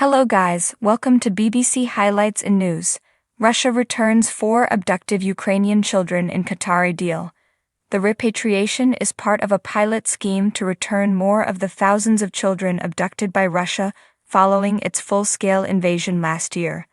Hello guys, welcome to BBC Highlights and News. Russia returns 4 abducted Ukrainian children in Qatari deal. The repatriation is part of a pilot scheme to return more of the thousands of children abducted by Russia following its full-scale invasion last year.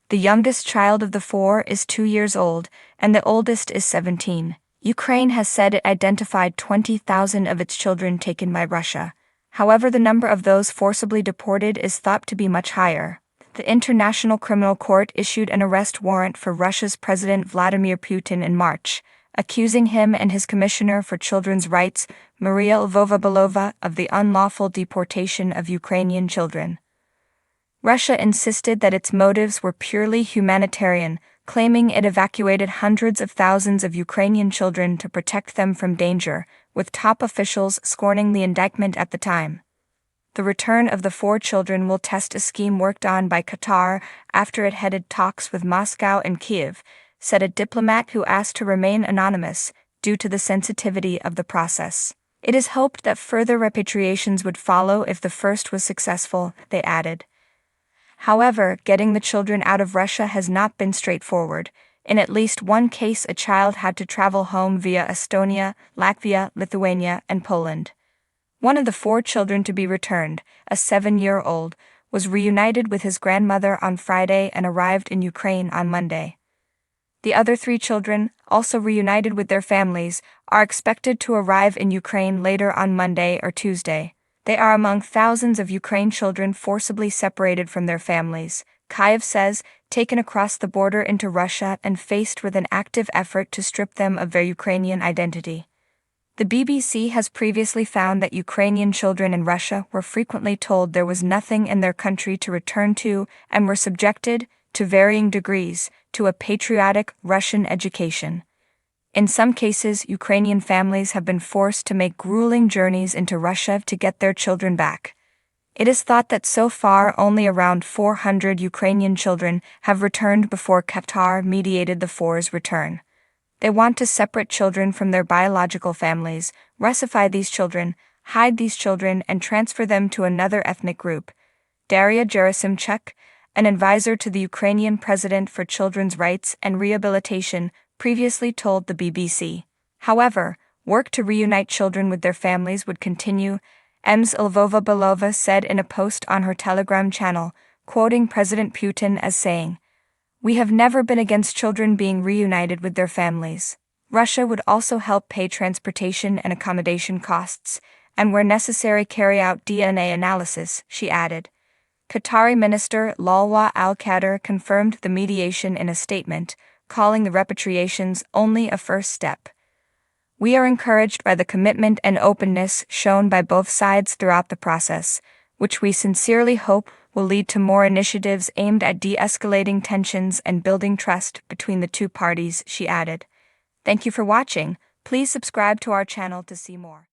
The youngest child of the 4 is 2 years old, and the oldest is 17. Ukraine has said it identified 20,000 of its children taken by Russia. However, the number of those forcibly deported is thought to be much higher. The International Criminal Court issued an arrest warrant for Russia's President Vladimir Putin in March, accusing him and his Commissioner for Children's Rights, Maria Lvova-Belova, of the unlawful deportation of Ukrainian children. Russia insisted that its motives were purely humanitarian, claiming it evacuated hundreds of thousands of Ukrainian children to protect them from danger, with top officials scorning the indictment at the time. The return of the 4 children will test a scheme worked on by Qatar after it headed talks with Moscow and Kiev, said a diplomat who asked to remain anonymous due to the sensitivity of the process. It is hoped that further repatriations would follow if the first was successful, they added. However, getting the children out of Russia has not been straightforward. In at least one case, a child had to travel home via Estonia, Latvia, Lithuania, and Poland. One of the 4 children to be returned, a 7-year-old, was reunited with his grandmother on Friday and arrived in Ukraine on Monday. The other 3 children, also reunited with their families, are expected to arrive in Ukraine later on Monday or Tuesday. They are among thousands of Ukraine children forcibly separated from their families, Kyiv says, taken across the border into Russia and faced with an active effort to strip them of their Ukrainian identity. The BBC has previously found that Ukrainian children in Russia were frequently told there was nothing in their country to return to and were subjected, to varying degrees, to a patriotic Russian education. In some cases, Ukrainian families have been forced to make grueling journeys into Russia to get their children back. It is thought that so far only around 400 Ukrainian children have returned before Qatar mediated the 4's return. They want to separate children from their biological families, Russify these children, hide these children, and transfer them to another ethnic group. Daria Gerasimchuk, an advisor to the Ukrainian President for Children's Rights and Rehabilitation, previously told the BBC. However, work to reunite children with their families would continue, Ms. Lvova-Belova said in a post on her Telegram channel, quoting President Putin as saying, "We have never been against children being reunited with their families. Russia would also help pay transportation and accommodation costs, and where necessary carry out DNA analysis," she added. Qatari Minister Lalwa Al-Qadr confirmed the mediation in a statement, calling the repatriations only a first step. "We are encouraged by the commitment and openness shown by both sides throughout the process, which we sincerely hope will lead to more initiatives aimed at de-escalating tensions and building trust between the 2 parties," she added. Thank you for watching. Please subscribe to our channel to see more.